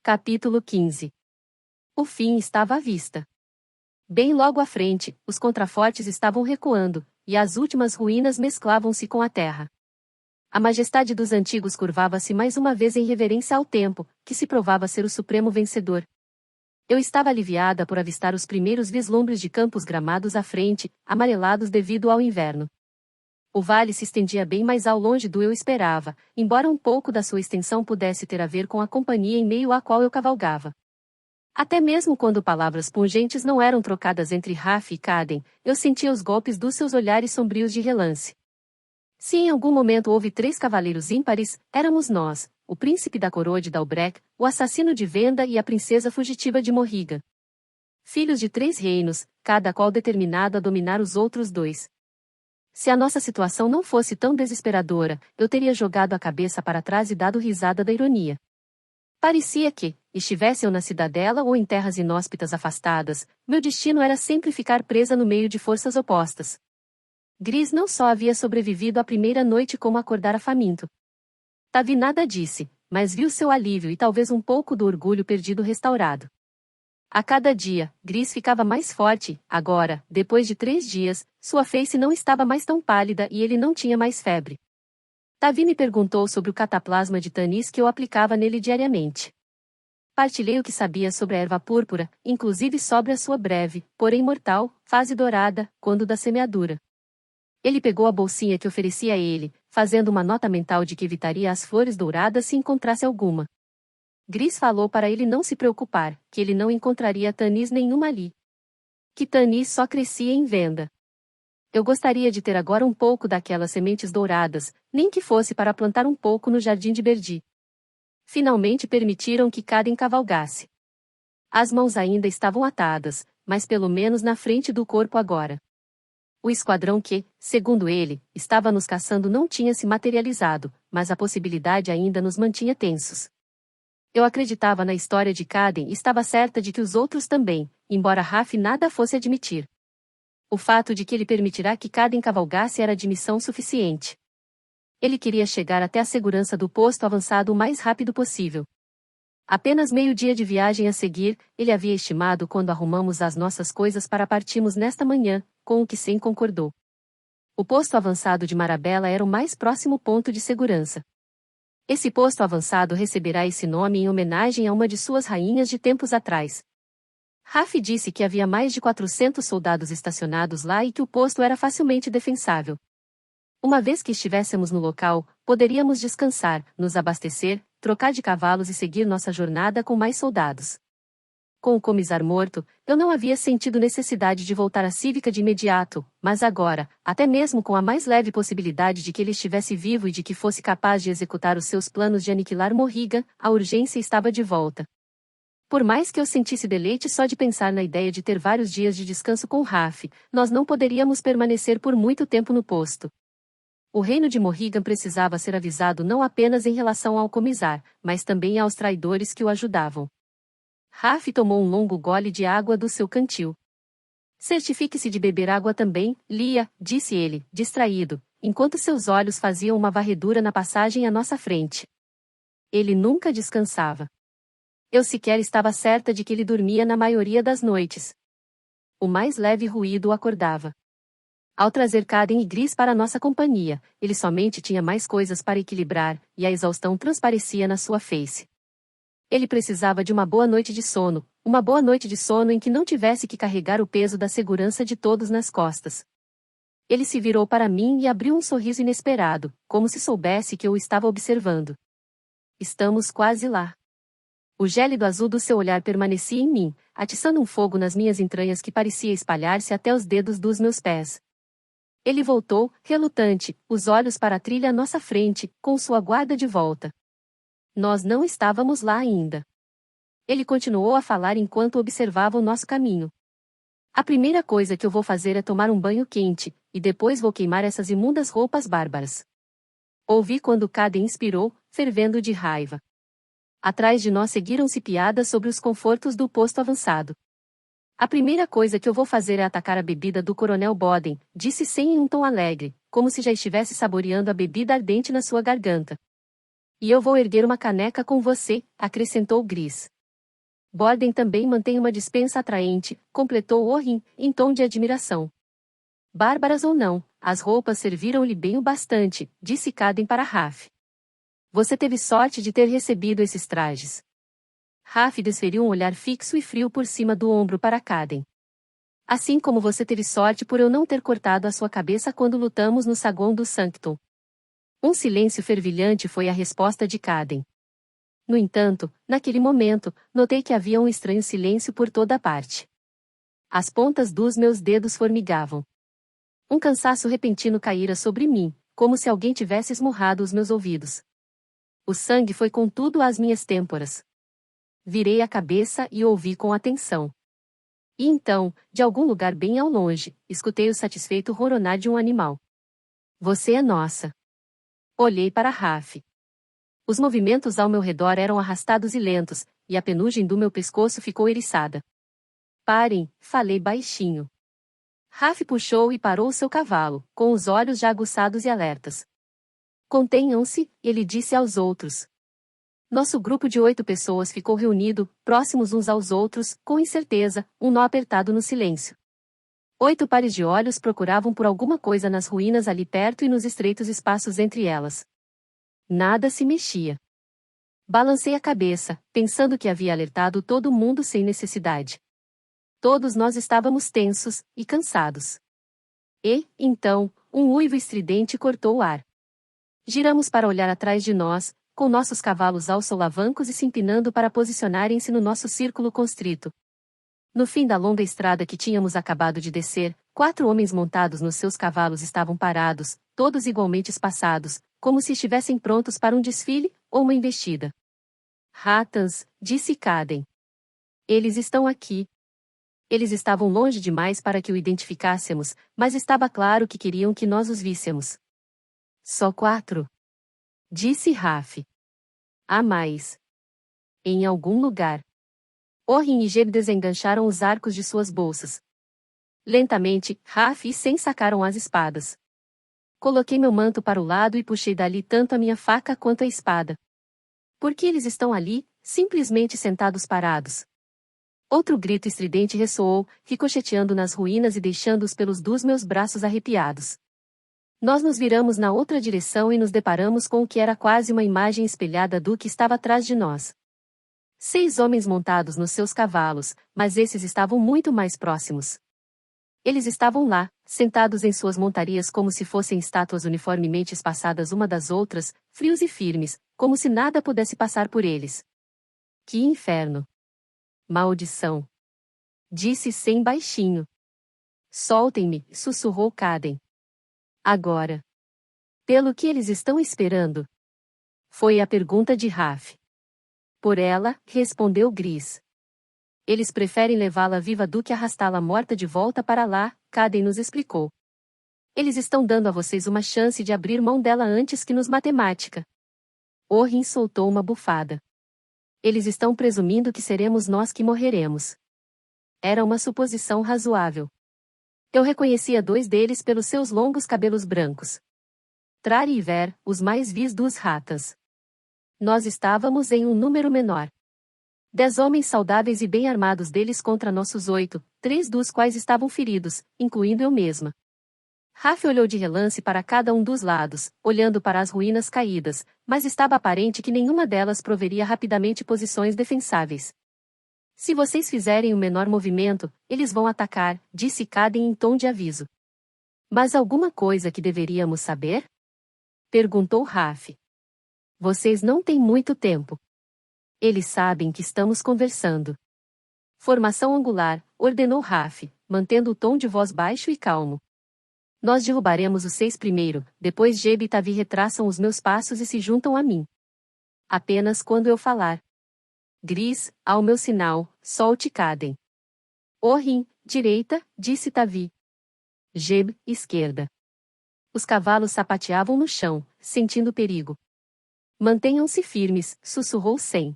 Capítulo 15. O fim estava à vista. Bem logo à frente, os contrafortes estavam recuando, e as últimas ruínas mesclavam-se com a terra. A majestade dos antigos curvava-se mais uma vez em reverência ao tempo, que se provava ser o supremo vencedor. Eu estava aliviada por avistar os primeiros vislumbres de campos gramados à frente, amarelados devido ao inverno. O vale se estendia bem mais ao longe do eu esperava, embora um pouco da sua extensão pudesse ter a ver com a companhia em meio à qual eu cavalgava. Até mesmo quando palavras pungentes não eram trocadas entre Raf e Kaden, eu sentia os golpes dos seus olhares sombrios de relance. Se em algum momento houve 3 cavaleiros ímpares, éramos nós, o príncipe da coroa de Dalbrek, o assassino de Venda e a princesa fugitiva de Morrigan. Filhos de 3 reinos, cada qual determinado a dominar os outros 2. Se a nossa situação não fosse tão desesperadora, eu teria jogado a cabeça para trás e dado risada da ironia. Parecia que, estivesse eu na cidadela ou em terras inóspitas afastadas, meu destino era sempre ficar presa no meio de forças opostas. Gris não só havia sobrevivido à primeira noite como acordara faminto. Tavi nada disse, mas viu seu alívio e talvez um pouco do orgulho perdido restaurado. A cada dia, Gris ficava mais forte. Agora, depois de 3 dias, sua face não estava mais tão pálida e ele não tinha mais febre. Tavi me perguntou sobre o cataplasma de Tanis que eu aplicava nele diariamente. Partilhei o que sabia sobre a erva púrpura, inclusive sobre a sua breve, porém mortal, fase dourada, quando da semeadura. Ele pegou a bolsinha que ofereci a ele, fazendo uma nota mental de que evitaria as flores douradas se encontrasse alguma. Gris falou para ele não se preocupar, que ele não encontraria Tanis nenhuma ali. Que Tanis só crescia em Venda. Eu gostaria de ter agora um pouco daquelas sementes douradas, nem que fosse para plantar um pouco no jardim de Berdi. Finalmente permitiram que Kaden cavalgasse. As mãos ainda estavam atadas, mas pelo menos na frente do corpo agora. O esquadrão que, segundo ele, estava nos caçando não tinha se materializado, mas a possibilidade ainda nos mantinha tensos. Eu acreditava na história de Kaden e estava certa de que os outros também, embora Raf nada fosse admitir. O fato de que ele permitirá que Kaden cavalgasse era admissão suficiente. Ele queria chegar até a segurança do posto avançado o mais rápido possível. Apenas meio-dia de viagem a seguir, ele havia estimado quando arrumamos as nossas coisas para partirmos nesta manhã, com o que Sem concordou. O posto avançado de Marabella era o mais próximo ponto de segurança. Esse posto avançado receberá esse nome em homenagem a uma de suas rainhas de tempos atrás. Raf disse que havia mais de 400 soldados estacionados lá e que o posto era facilmente defensável. Uma vez que estivéssemos no local, poderíamos descansar, nos abastecer, trocar de cavalos e seguir nossa jornada com mais soldados. Com o comissário morto, eu não havia sentido necessidade de voltar à Cívica de imediato, mas agora, até mesmo com a mais leve possibilidade de que ele estivesse vivo e de que fosse capaz de executar os seus planos de aniquilar Morrigan, a urgência estava de volta. Por mais que eu sentisse deleite só de pensar na ideia de ter vários dias de descanso com Raf, nós não poderíamos permanecer por muito tempo no posto. O reino de Morrigan precisava ser avisado não apenas em relação ao comissário, mas também aos traidores que o ajudavam. Raf tomou um longo gole de água do seu cantil. Certifique-se de beber água também, Lia, disse ele, distraído, enquanto seus olhos faziam uma varredura na passagem à nossa frente. Ele nunca descansava. Eu sequer estava certa de que ele dormia na maioria das noites. O mais leve ruído o acordava. Ao trazer Kaden e Gris para nossa companhia, ele somente tinha mais coisas para equilibrar, e a exaustão transparecia na sua face. Ele precisava de uma boa noite de sono, uma boa noite de sono em que não tivesse que carregar o peso da segurança de todos nas costas. Ele se virou para mim e abriu um sorriso inesperado, como se soubesse que eu o estava observando. Estamos quase lá. O gélido azul do seu olhar permanecia em mim, atiçando um fogo nas minhas entranhas que parecia espalhar-se até os dedos dos meus pés. Ele voltou, relutante, os olhos para a trilha à nossa frente, com sua guarda de volta. Nós não estávamos lá ainda. Ele continuou a falar enquanto observava o nosso caminho. A primeira coisa que eu vou fazer é tomar um banho quente, e depois vou queimar essas imundas roupas bárbaras. Ouvi quando Kaden inspirou, fervendo de raiva. Atrás de nós seguiram-se piadas sobre os confortos do posto avançado. A primeira coisa que eu vou fazer é atacar a bebida do Coronel Boden, disse Sem em um tom alegre, como se já estivesse saboreando a bebida ardente na sua garganta. E eu vou erguer uma caneca com você, acrescentou Gris. Borden também mantém uma dispensa atraente, completou Orrin, em tom de admiração. Bárbaras ou não, as roupas serviram-lhe bem o bastante, disse Caden para Raf. Você teve sorte de ter recebido esses trajes. Raf desferiu um olhar fixo e frio por cima do ombro para Caden. Assim como você teve sorte por eu não ter cortado a sua cabeça quando lutamos no saguão do Sanctum. Um silêncio fervilhante foi a resposta de Caden. No entanto, naquele momento, notei que havia um estranho silêncio por toda parte. As pontas dos meus dedos formigavam. Um cansaço repentino caíra sobre mim, como se alguém tivesse esmurrado os meus ouvidos. O sangue foi contudo às minhas têmporas. Virei a cabeça e ouvi com atenção. E então, de algum lugar bem ao longe, escutei o satisfeito roronar de um animal. Você é nossa. Olhei para Raf. Os movimentos ao meu redor eram arrastados e lentos, e a penugem do meu pescoço ficou eriçada. Parem, falei baixinho. Raf puxou e parou seu cavalo, com os olhos já aguçados e alertas. Contenham-se, ele disse aos outros. Nosso grupo de 8 pessoas ficou reunido, próximos uns aos outros, com incerteza, um nó apertado no silêncio. 8 pares de olhos procuravam por alguma coisa nas ruínas ali perto e nos estreitos espaços entre elas. Nada se mexia. Balancei a cabeça, pensando que havia alertado todo mundo sem necessidade. Todos nós estávamos tensos e cansados. E, então, um uivo estridente cortou o ar. Giramos para olhar atrás de nós, com nossos cavalos aos solavancos e se empinando para posicionarem-se no nosso círculo constrito. No fim da longa estrada que tínhamos acabado de descer, 4 homens montados nos seus cavalos estavam parados, todos igualmente espaçados, como se estivessem prontos para um desfile ou uma investida. Ratans, disse Caden. Eles estão aqui. Eles estavam longe demais para que o identificássemos, mas estava claro que queriam que nós os víssemos. Só 4? Disse Raf. Há mais. Em algum lugar. Orrin e Jeb desengancharam os arcos de suas bolsas. Lentamente, Raf e Sen sacaram as espadas. Coloquei meu manto para o lado e puxei dali tanto a minha faca quanto a espada. Por que eles estão ali, simplesmente sentados parados? Outro grito estridente ressoou, ricocheteando nas ruínas e deixando os pelos dos meus braços arrepiados. Nós nos viramos na outra direção e nos deparamos com o que era quase uma imagem espelhada do que estava atrás de nós. 6 homens montados nos seus cavalos, mas esses estavam muito mais próximos. Eles estavam lá, sentados em suas montarias como se fossem estátuas uniformemente espaçadas uma das outras, frios e firmes, como se nada pudesse passar por eles. Que inferno! Maldição! Disse Sen baixinho. Soltem-me, sussurrou Caden. Agora. Pelo que eles estão esperando? Foi a pergunta de Raf. Por ela, respondeu Gris. Eles preferem levá-la viva do que arrastá-la morta de volta para lá, Caden nos explicou. Eles estão dando a vocês uma chance de abrir mão dela antes que nos matemática. Orrin soltou uma bufada. Eles estão presumindo que seremos nós que morreremos. Era uma suposição razoável. Eu reconhecia 2 deles pelos seus longos cabelos brancos. Trari e Ver, os mais vis dos ratas. Nós estávamos em um número menor. 10 homens saudáveis e bem armados deles contra nossos 8, 3 dos quais estavam feridos, incluindo eu mesma. Raf olhou de relance para cada um dos lados, olhando para as ruínas caídas, mas estava aparente que nenhuma delas proveria rapidamente posições defensáveis. Se vocês fizerem o menor movimento, eles vão atacar, disse Caden em tom de aviso. Mas alguma coisa que deveríamos saber? Perguntou Raf. Vocês não têm muito tempo. Eles sabem que estamos conversando. Formação angular, ordenou Raf, mantendo o tom de voz baixo e calmo. Nós derrubaremos os 6 primeiro, depois Jeb e Tavi retraçam os meus passos e se juntam a mim. Apenas quando eu falar. Gris, ao meu sinal, solte Caden. Orrin, direita, disse Tavi. Jeb, esquerda. Os cavalos sapateavam no chão, sentindo perigo. Mantenham-se firmes, sussurrou Sen.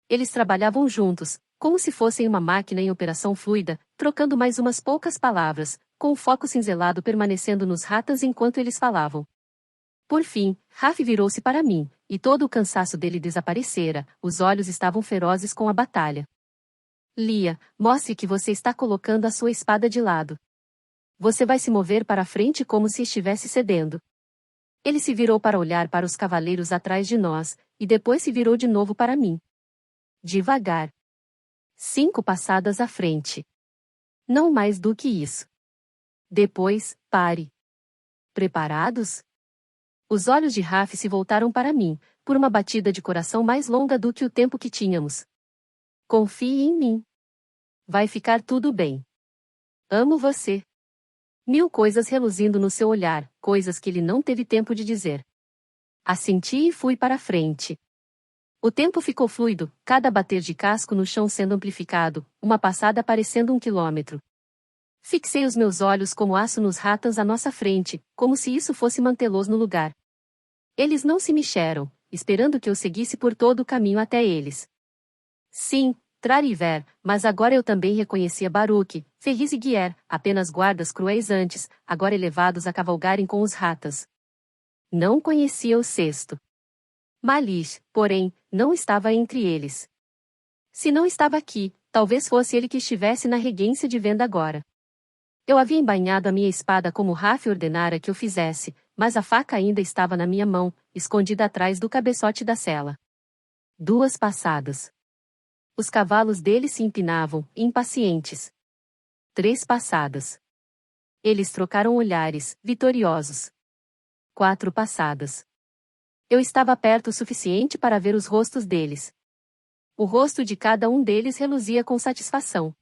Eles trabalhavam juntos, como se fossem uma máquina em operação fluida, trocando mais umas poucas palavras, com o foco cinzelado permanecendo nos ratas enquanto eles falavam. Por fim, Raf virou-se para mim, e todo o cansaço dele desaparecera, os olhos estavam ferozes com a batalha. Lia, mostre que você está colocando a sua espada de lado. Você vai se mover para a frente como se estivesse cedendo. Ele se virou para olhar para os cavaleiros atrás de nós, e depois se virou de novo para mim. Devagar. 5 passadas à frente. Não mais do que isso. Depois, pare. Preparados? Os olhos de Raf se voltaram para mim, por uma batida de coração mais longa do que o tempo que tínhamos. Confie em mim. Vai ficar tudo bem. Amo você. 1000 coisas reluzindo no seu olhar, coisas que ele não teve tempo de dizer. Assenti e fui para a frente. O tempo ficou fluido, cada bater de casco no chão sendo amplificado, uma passada parecendo 1 quilômetro. Fixei os meus olhos como aço nos ratans à nossa frente, como se isso fosse mantê-los no lugar. Eles não se mexeram, esperando que eu seguisse por todo o caminho até eles. Sim, Trariver, mas agora eu também reconhecia Baruch, Ferriz e Guier, apenas guardas cruéis antes, agora elevados a cavalgarem com os ratas. Não conhecia o sexto. Malish, porém, não estava entre eles. Se não estava aqui, talvez fosse ele que estivesse na regência de venda agora. Eu havia embainhado a minha espada como Raf ordenara que eu fizesse, mas a faca ainda estava na minha mão, escondida atrás do cabeçote da sela. 2 passadas. Os cavalos dele se empinavam, impacientes. 3 passadas. Eles trocaram olhares, vitoriosos. 4 passadas. Eu estava perto o suficiente para ver os rostos deles. O rosto de cada um deles reluzia com satisfação.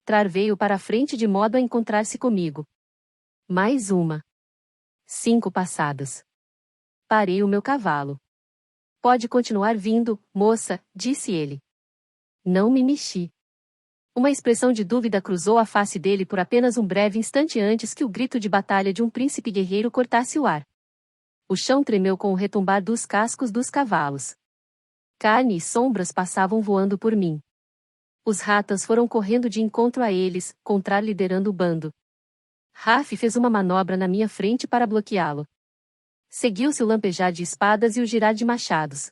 Trar veio para a frente de modo a encontrar-se comigo. Mais uma. 5 passadas. Parei o meu cavalo. Pode continuar vindo, moça, disse ele. Não me mexi. Uma expressão de dúvida cruzou a face dele por apenas um breve instante antes que o grito de batalha de um príncipe guerreiro cortasse o ar. O chão tremeu com o retumbar dos cascos dos cavalos. Carne e sombras passavam voando por mim. Os ratas foram correndo de encontro a eles, Contrar liderando o bando. Raf fez uma manobra na minha frente para bloqueá-lo. Seguiu-se o lampejar de espadas e o girar de machados.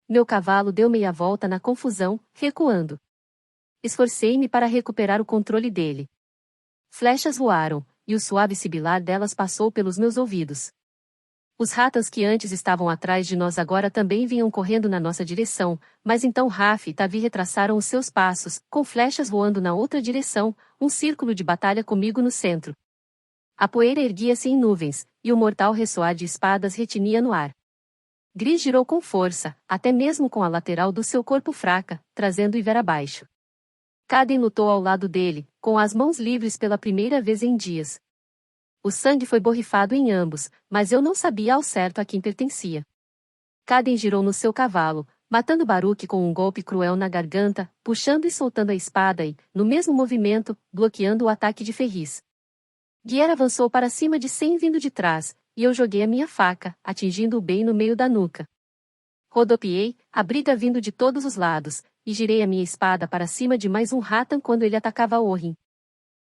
Meu cavalo deu meia volta na confusão, recuando. Esforcei-me para recuperar o controle dele. Flechas voaram, e o suave sibilar delas passou pelos meus ouvidos. Os ratas que antes estavam atrás de nós agora também vinham correndo na nossa direção, mas então Raf e Tavi retraçaram os seus passos, com flechas voando na outra direção, um círculo de batalha comigo no centro. A poeira erguia-se em nuvens, e o mortal ressoar de espadas retinia no ar. Gris girou com força, até mesmo com a lateral do seu corpo fraca, trazendo Iver abaixo. Caden lutou ao lado dele, com as mãos livres pela primeira vez em dias. O sangue foi borrifado em ambos, mas eu não sabia ao certo a quem pertencia. Caden girou no seu cavalo, matando Baruch com um golpe cruel na garganta, puxando e soltando a espada e, no mesmo movimento, bloqueando o ataque de Ferriz. Guier avançou para cima de Sem vindo de trás, e eu joguei a minha faca, atingindo-o bem no meio da nuca. Rodopiei, a briga vindo de todos os lados, e girei a minha espada para cima de mais um Ratan quando ele atacava Orrin.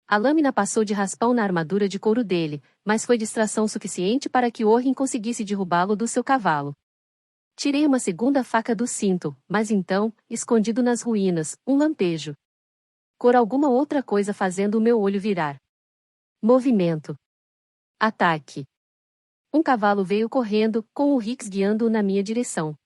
A lâmina passou de raspão na armadura de couro dele, mas foi distração suficiente para que Orrin conseguisse derrubá-lo do seu cavalo. Tirei uma segunda faca do cinto, mas então, escondido nas ruínas, um lampejo. Cor alguma outra coisa fazendo o meu olho virar. Movimento. Ataque. Um cavalo veio correndo, com o Rix guiando-o na minha direção.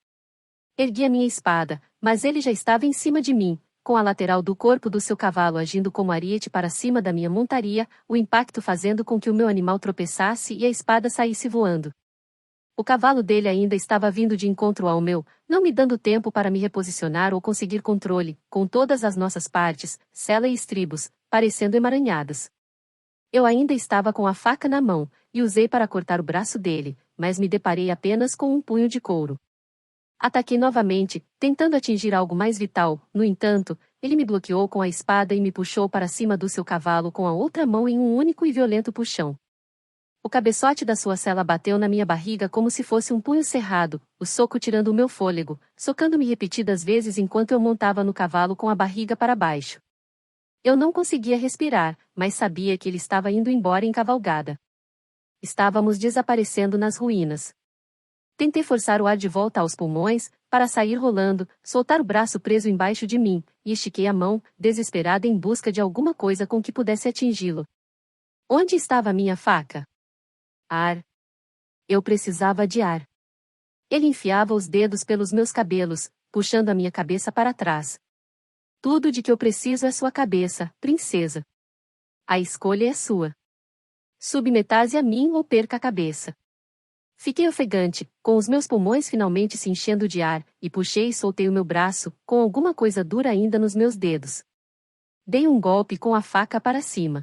Ergui a minha espada, mas ele já estava em cima de mim, com a lateral do corpo do seu cavalo agindo como ariete para cima da minha montaria, o impacto fazendo com que o meu animal tropeçasse e a espada saísse voando. O cavalo dele ainda estava vindo de encontro ao meu, não me dando tempo para me reposicionar ou conseguir controle, com todas as nossas partes, sela e estribos, parecendo emaranhadas. Eu ainda estava com a faca na mão, e usei para cortar o braço dele, mas me deparei apenas com um punho de couro. Ataquei novamente, tentando atingir algo mais vital, no entanto, ele me bloqueou com a espada e me puxou para cima do seu cavalo com a outra mão em um único e violento puxão. O cabeçote da sua sela bateu na minha barriga como se fosse um punho cerrado, o soco tirando o meu fôlego, socando-me repetidas vezes enquanto eu montava no cavalo com a barriga para baixo. Eu não conseguia respirar, mas sabia que ele estava indo embora em cavalgada. Estávamos desaparecendo nas ruínas. Tentei forçar o ar de volta aos pulmões, para sair rolando, soltar o braço preso embaixo de mim, e estiquei a mão, desesperada em busca de alguma coisa com que pudesse atingi-lo. Onde estava a minha faca? Ar. Eu precisava de ar. Ele enfiava os dedos pelos meus cabelos, puxando a minha cabeça para trás. Tudo de que eu preciso é sua cabeça, princesa. A escolha é sua. Submeta-se a mim ou perca a cabeça. Fiquei ofegante, com os meus pulmões finalmente se enchendo de ar, e puxei e soltei o meu braço, com alguma coisa dura ainda nos meus dedos. Dei um golpe com a faca para cima.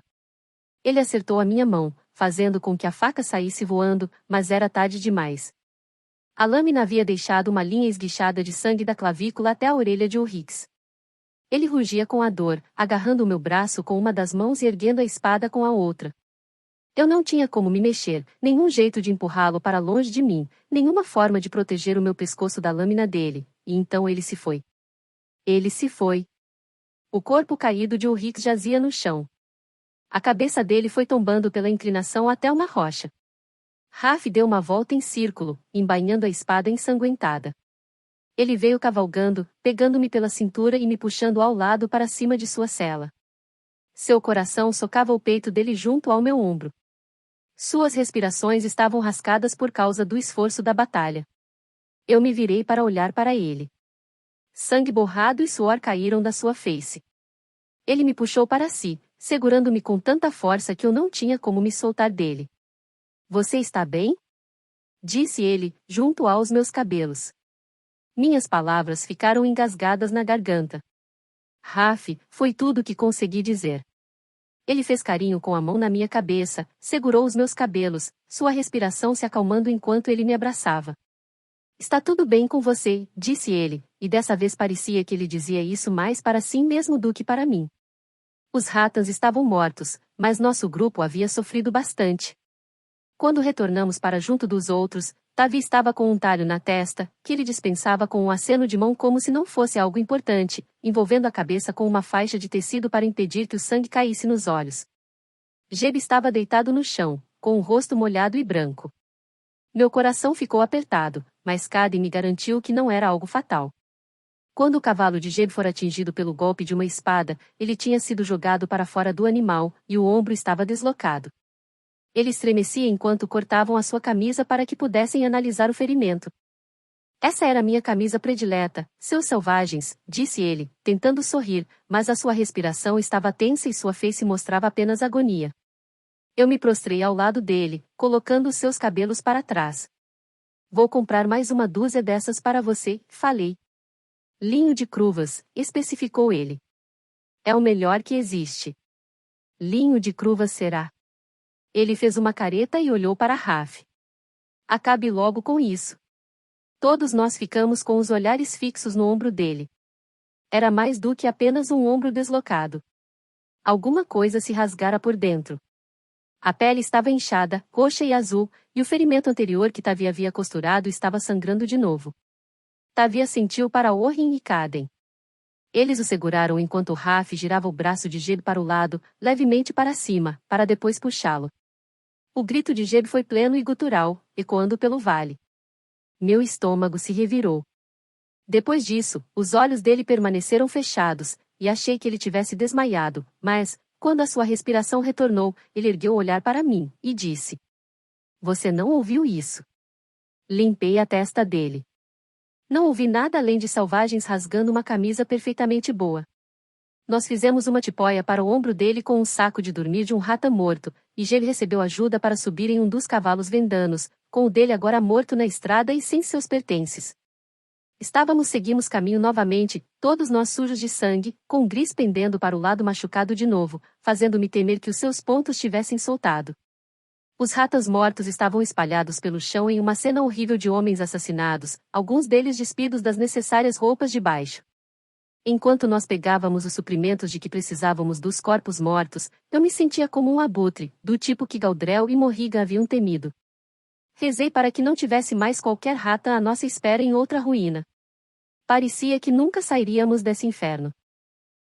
Ele acertou a minha mão, fazendo com que a faca saísse voando, mas era tarde demais. A lâmina havia deixado uma linha esguichada de sangue da clavícula até a orelha de Ulrich. Ele rugia com a dor, agarrando o meu braço com uma das mãos e erguendo a espada com a outra. Eu não tinha como me mexer, nenhum jeito de empurrá-lo para longe de mim, nenhuma forma de proteger o meu pescoço da lâmina dele, e então ele se foi. Ele se foi. O corpo caído de Ulrich jazia no chão. A cabeça dele foi tombando pela inclinação até uma rocha. Raf deu uma volta em círculo, embainhando a espada ensanguentada. Ele veio cavalgando, pegando-me pela cintura e me puxando ao lado para cima de sua cela. Seu coração socava o peito dele junto ao meu ombro. Suas respirações estavam rascadas por causa do esforço da batalha. Eu me virei para olhar para ele. Sangue borrado e suor caíram da sua face. Ele me puxou para si, segurando-me com tanta força que eu não tinha como me soltar dele. Você está bem? Disse ele, junto aos meus cabelos. Minhas palavras ficaram engasgadas na garganta. Raf, foi tudo o que consegui dizer. Ele fez carinho com a mão na minha cabeça, segurou os meus cabelos, sua respiração se acalmando enquanto ele me abraçava. Está tudo bem com você, disse ele, e dessa vez parecia que ele dizia isso mais para si mesmo do que para mim. Os Ratans estavam mortos, mas nosso grupo havia sofrido bastante. Quando retornamos para junto dos outros, Tavi estava com um talho na testa, que ele dispensava com um aceno de mão como se não fosse algo importante, envolvendo a cabeça com uma faixa de tecido para impedir que o sangue caísse nos olhos. Jeb estava deitado no chão, com o rosto molhado e branco. Meu coração ficou apertado, mas Kaden me garantiu que não era algo fatal. Quando o cavalo de Jeb for atingido pelo golpe de uma espada, ele tinha sido jogado para fora do animal, e o ombro estava deslocado. Ele estremecia enquanto cortavam a sua camisa para que pudessem analisar o ferimento. Essa era minha camisa predileta, seus selvagens, disse ele, tentando sorrir, mas a sua respiração estava tensa e sua face mostrava apenas agonia. Eu me prostrei ao lado dele, colocando os seus cabelos para trás. Vou comprar mais uma dúzia dessas para você, falei. Linho de cruvas, especificou ele. É o melhor que existe. Linho de cruvas será. Ele fez uma careta e olhou para Raf. Acabe logo com isso. Todos nós ficamos com os olhares fixos no ombro dele. Era mais do que apenas um ombro deslocado. Alguma coisa se rasgara por dentro. A pele estava inchada, roxa e azul, e o ferimento anterior que Tavi havia costurado estava sangrando de novo. Tavi sentiu para Orrin e Kaden. Eles o seguraram enquanto Raf girava o braço de Jeb para o lado, levemente para cima, para depois puxá-lo. O grito de Jeb foi pleno e gutural, ecoando pelo vale. Meu estômago se revirou. Depois disso, os olhos dele permaneceram fechados, e achei que ele tivesse desmaiado, mas, quando a sua respiração retornou, ele ergueu o olhar para mim, e disse: Você não ouviu isso? Limpei a testa dele. Não ouvi nada além de selvagens rasgando uma camisa perfeitamente boa. Nós fizemos uma tipóia para o ombro dele com um saco de dormir de um rata morto, e Jeb recebeu ajuda para subir em um dos cavalos vendanos, com o dele agora morto na estrada e sem seus pertences. Seguimos caminho novamente, todos nós sujos de sangue, com o Gris pendendo para o lado machucado de novo, fazendo-me temer que os seus pontos tivessem soltado. Os ratas mortos estavam espalhados pelo chão em uma cena horrível de homens assassinados, alguns deles despidos das necessárias roupas de baixo. Enquanto nós pegávamos os suprimentos de que precisávamos dos corpos mortos, eu me sentia como um abutre, do tipo que Galdrel e Morriga haviam temido. Rezei para que não tivesse mais qualquer rata à nossa espera em outra ruína. Parecia que nunca sairíamos desse inferno.